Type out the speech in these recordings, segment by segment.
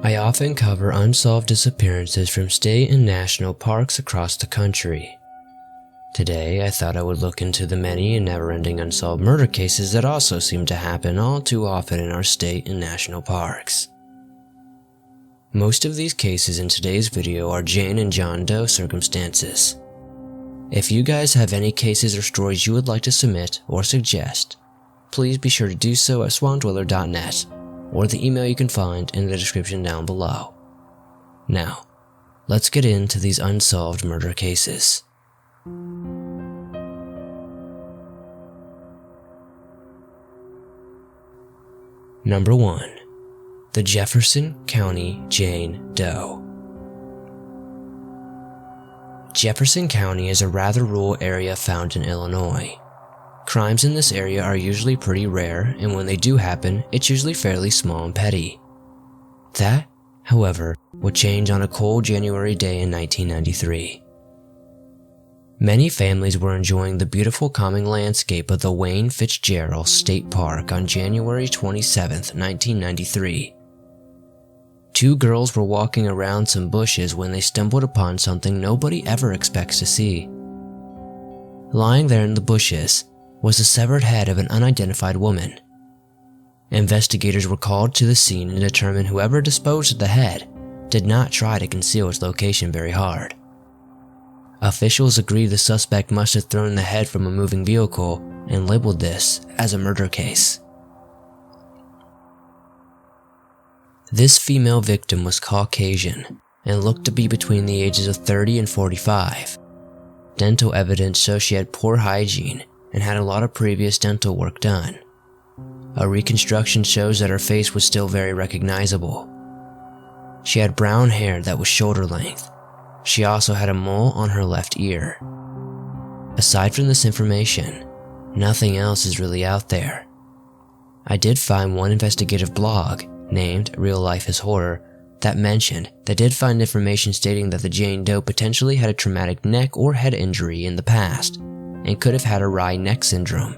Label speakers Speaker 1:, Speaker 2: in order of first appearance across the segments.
Speaker 1: I often cover unsolved disappearances from state and national parks across the country. Today, I thought I would look into the many and never-ending unsolved murder cases that also seem to happen all too often in our state and national parks. Most of these cases in today's video are Jane and John Doe circumstances. If you guys have any cases or stories you would like to submit or suggest, please be sure to do so at swamdweller.net or the email you can find in the description down below. Now, let's get into these unsolved murder cases. Number 1. The Jefferson County Jane Doe. Jefferson County is a rather rural area found in Illinois. Crimes in this area are usually pretty rare, and when they do happen, it's usually fairly small and petty. That, however, would change on a cold January day in 1993. Many families were enjoying the beautiful calming landscape of the Wayne Fitzgerald State Park on January 27, 1993. Two girls were walking around some bushes when they stumbled upon something nobody ever expects to see. Lying there in the bushes was the severed head of an unidentified woman. Investigators were called to the scene and determined whoever disposed of the head did not try to conceal its location very hard. Officials agreed the suspect must have thrown the head from a moving vehicle and labeled this as a murder case. This female victim was Caucasian and looked to be between the ages of 30 and 45. Dental evidence shows she had poor hygiene and had a lot of previous dental work done. A reconstruction shows that her face was still very recognizable. She had brown hair that was shoulder length. She also had a mole on her left ear. Aside from this information, nothing else is really out there. I did find one investigative blog named Real Life is Horror that did find information stating that the Jane Doe potentially had a traumatic neck or head injury in the past and could have had a wry neck syndrome.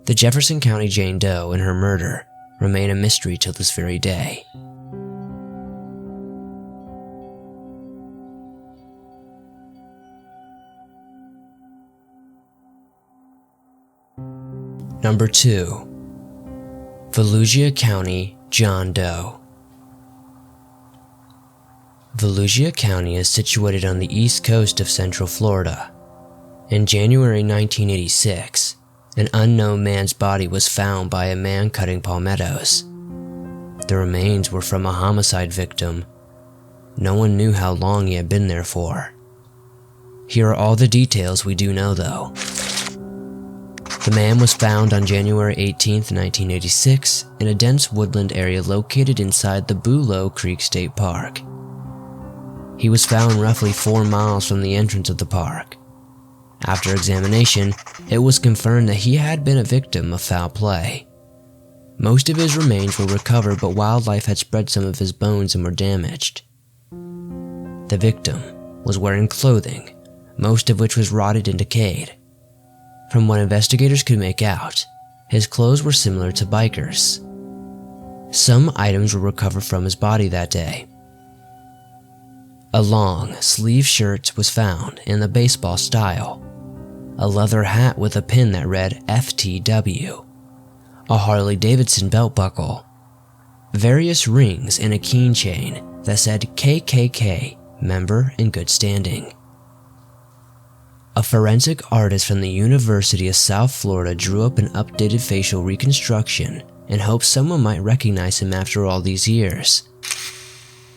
Speaker 1: The Jefferson County Jane Doe and her murder remain a mystery till this very day. Number 2. Volusia County John Doe. Volusia County is situated on the east coast of Central Florida. In January 1986, an unknown man's body was found by a man cutting palmettos. The remains were from a homicide victim. No one knew how long he had been there for. Here are all the details we do know though. The man was found on January 18, 1986 in a dense woodland area located inside the Bulow Creek State Park. He was found roughly 4 miles from the entrance of the park. After examination, it was confirmed that he had been a victim of foul play. Most of his remains were recovered, but wildlife had spread some of his bones and were damaged. The victim was wearing clothing, most of which was rotted and decayed. From what investigators could make out, his clothes were similar to bikers. Some items were recovered from his body that day. A long sleeve shirt was found in the baseball style, a leather hat with a pin that read FTW, a Harley-Davidson belt buckle, various rings and a keychain that said KKK, member in good standing. A forensic artist from the University of South Florida drew up an updated facial reconstruction in hopes someone might recognize him after all these years.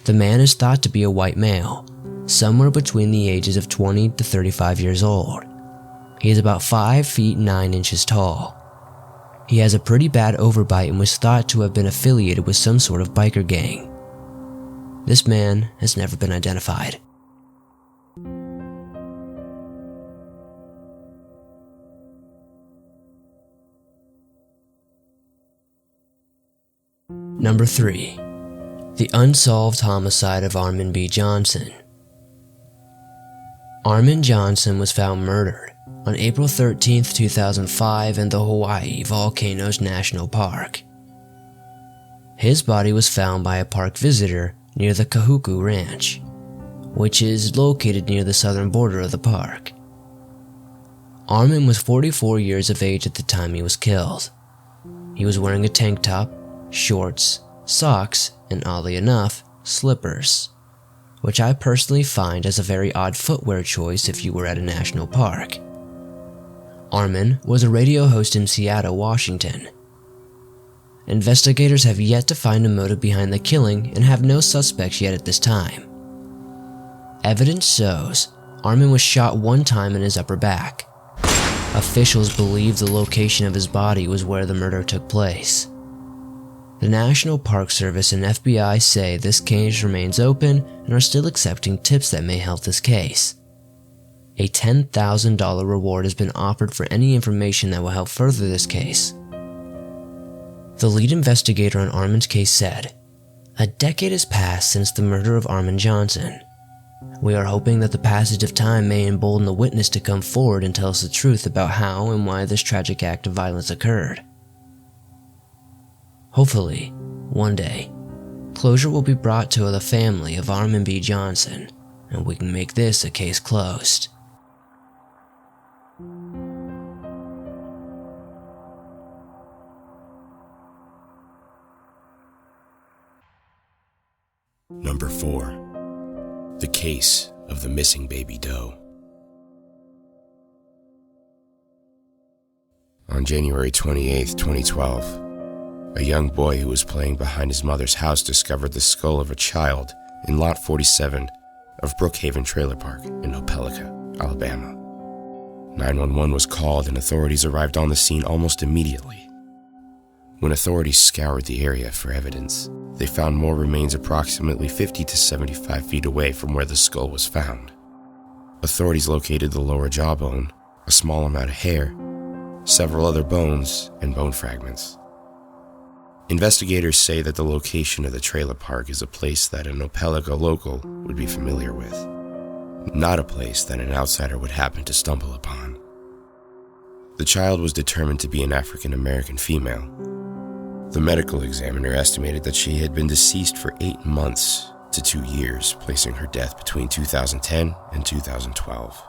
Speaker 1: The man is thought to be a white male, somewhere between the ages of 20 to 35 years old. He is about 5 feet 9 inches tall. He has a pretty bad overbite and was thought to have been affiliated with some sort of biker gang. This man has never been identified. Number 3. The unsolved homicide of Amon B Johnson. Amon Johnson was found murdered on April 13, 2005 in the Hawaii Volcanoes National Park. His body was found by a park visitor near the Kahuku Ranch, which is located near the southern border of the park. Amon was 44 years of age at the time he was killed. He was wearing a tank top, shorts, socks, and oddly enough, slippers, which I personally find as a very odd footwear choice if you were at a national park. Amon was a radio host in Seattle, Washington. Investigators have yet to find a motive behind the killing and have no suspects yet at this time. Evidence shows Amon was shot one time in his upper back. Officials believe the location of his body was where the murder took place. The National Park Service and FBI say this case remains open and are still accepting tips that may help this case. A $10,000 reward has been offered for any information that will help further this case. The lead investigator on Amon's case said, "A decade has passed since the murder of Amon Johnson. We are hoping that the passage of time may embolden the witness to come forward and tell us the truth about how and why this tragic act of violence occurred. Hopefully, one day, closure will be brought to the family of Amon B Johnson, and we can make this a case closed."
Speaker 2: Number 4. The Case of the Missing Baby Doe. On January 28, 2012, a young boy who was playing behind his mother's house discovered the skull of a child in Lot 47 of Brookhaven Trailer Park in Opelika, Alabama. 911 was called and authorities arrived on the scene almost immediately. When authorities scoured the area for evidence, they found more remains approximately 50 to 75 feet away from where the skull was found. Authorities located the lower jawbone, a small amount of hair, several other bones, and bone fragments. Investigators say that the location of the trailer park is a place that an Opelika local would be familiar with, not a place that an outsider would happen to stumble upon. The child was determined to be an African American female. The medical examiner estimated that she had been deceased for 8 months to 2 years, placing her death between 2010 and 2012.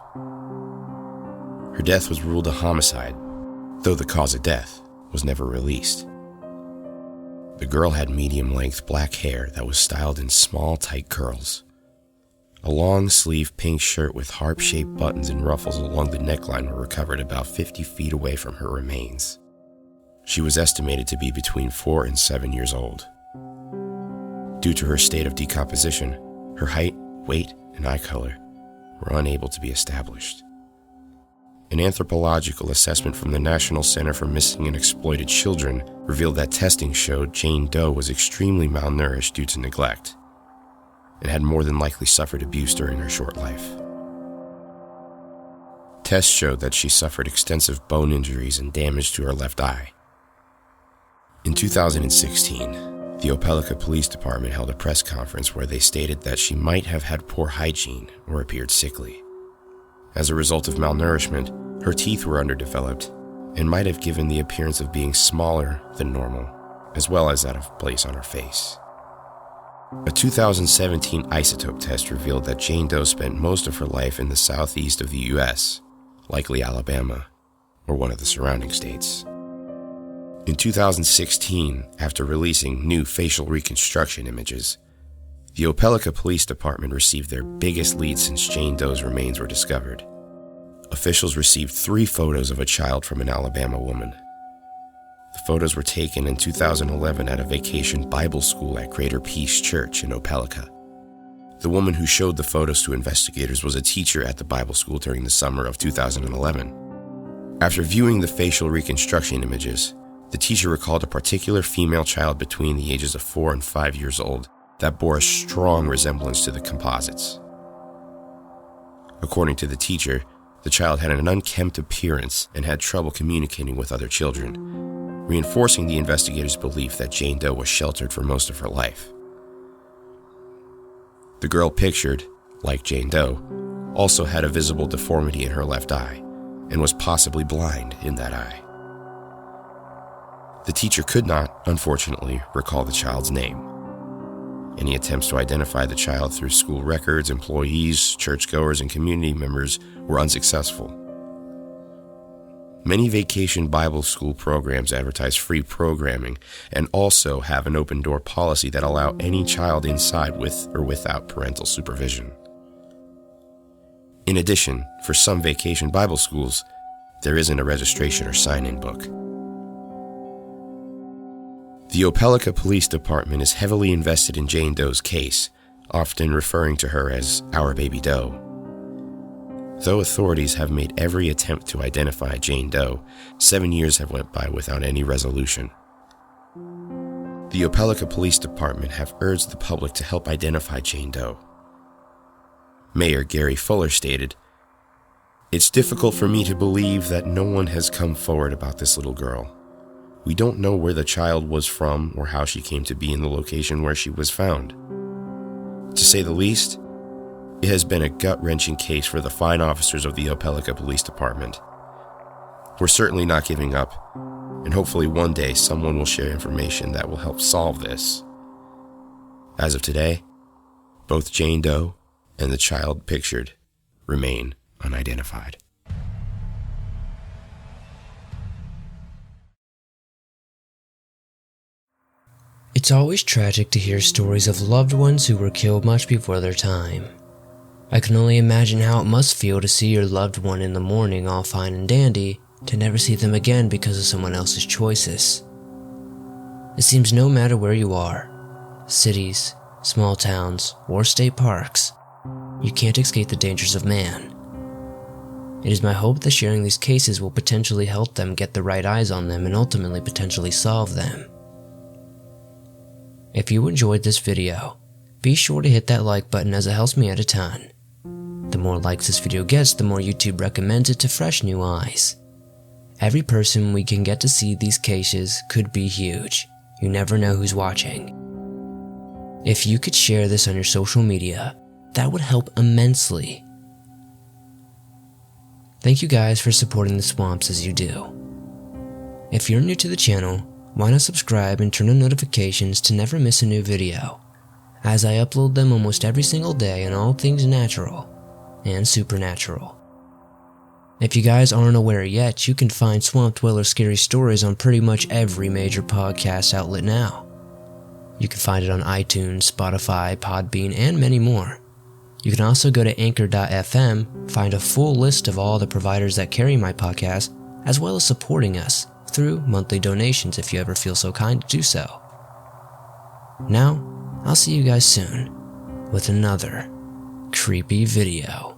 Speaker 2: Her death was ruled a homicide, though the cause of death was never released. The girl had medium-length black hair that was styled in small, tight curls. A long-sleeve pink shirt with harp-shaped buttons and ruffles along the neckline were recovered about 50 feet away from her remains. She was estimated to be between 4 and 7 years old. Due to her state of decomposition, her height, weight, and eye color were unable to be established. An anthropological assessment from the National Center for Missing and Exploited Children revealed that testing showed Jane Doe was extremely malnourished due to neglect and had more than likely suffered abuse during her short life. Tests showed that she suffered extensive bone injuries and damage to her left eye. In 2016, the Opelika Police Department held a press conference where they stated that she might have had poor hygiene or appeared sickly. As a result of malnourishment, her teeth were underdeveloped and might have given the appearance of being smaller than normal, as well as out of place on her face. A 2017 isotope test revealed that Jane Doe spent most of her life in the southeast of the U.S., likely Alabama, or one of the surrounding states. In 2016, after releasing new facial reconstruction images, the Opelika Police Department received their biggest lead since Jane Doe's remains were discovered. Officials received 3 photos of a child from an Alabama woman. The photos were taken in 2011 at a vacation Bible school at Greater Peace Church in Opelika. The woman who showed the photos to investigators was a teacher at the Bible school during the summer of 2011. After viewing the facial reconstruction images, the teacher recalled a particular female child between the ages of 4 and 5 years old that bore a strong resemblance to the composites. According to the teacher, the child had an unkempt appearance and had trouble communicating with other children, reinforcing the investigators' belief that Jane Doe was sheltered for most of her life. The girl pictured, like Jane Doe, also had a visible deformity in her left eye and was possibly blind in that eye. The teacher could not, unfortunately, recall the child's name. Any attempts to identify the child through school records, employees, churchgoers, and community members were unsuccessful. Many vacation Bible school programs advertise free programming and also have an open-door policy that allow any child inside with or without parental supervision. In addition, for some vacation Bible schools, there isn't a registration or sign-in book. The Opelika Police Department is heavily invested in Jane Doe's case, often referring to her as our baby Doe. Though authorities have made every attempt to identify Jane Doe, 7 years have went by without any resolution. The Opelika Police Department have urged the public to help identify Jane Doe. Mayor Gary Fuller stated, "It's difficult for me to believe that no one has come forward about this little girl. We don't know where the child was from or how she came to be in the location where she was found. To say the least, it has been a gut-wrenching case for the fine officers of the Opelika Police Department. We're certainly not giving up, and hopefully one day someone will share information that will help solve this." As of today, both Jane Doe and the child pictured remain unidentified.
Speaker 1: It's always tragic to hear stories of loved ones who were killed much before their time. I can only imagine how it must feel to see your loved one in the morning all fine and dandy, to never see them again because of someone else's choices. It seems no matter where you are, cities, small towns, or state parks, you can't escape the dangers of man. It is my hope that sharing these cases will potentially help them get the right eyes on them and ultimately potentially solve them. If you enjoyed this video, be sure to hit that like button as it helps me out a ton. The more likes this video gets, the more YouTube recommends it to fresh new eyes. Every person we can get to see these cases could be huge. You never know who's watching. If you could share this on your social media, that would help immensely. Thank you guys for supporting the Swamps as you do. If you're new to the channel, why not subscribe and turn on notifications to never miss a new video, as I upload them almost every single day on all things natural and supernatural. If you guys aren't aware yet, you can find Swamp Dweller Scary Stories on pretty much every major podcast outlet now. You can find it on iTunes, Spotify, Podbean, and many more. You can also go to anchor.fm, find a full list of all the providers that carry my podcast, as well as supporting us through monthly donations if you ever feel so kind to do so. Now, I'll see you guys soon with another creepy video.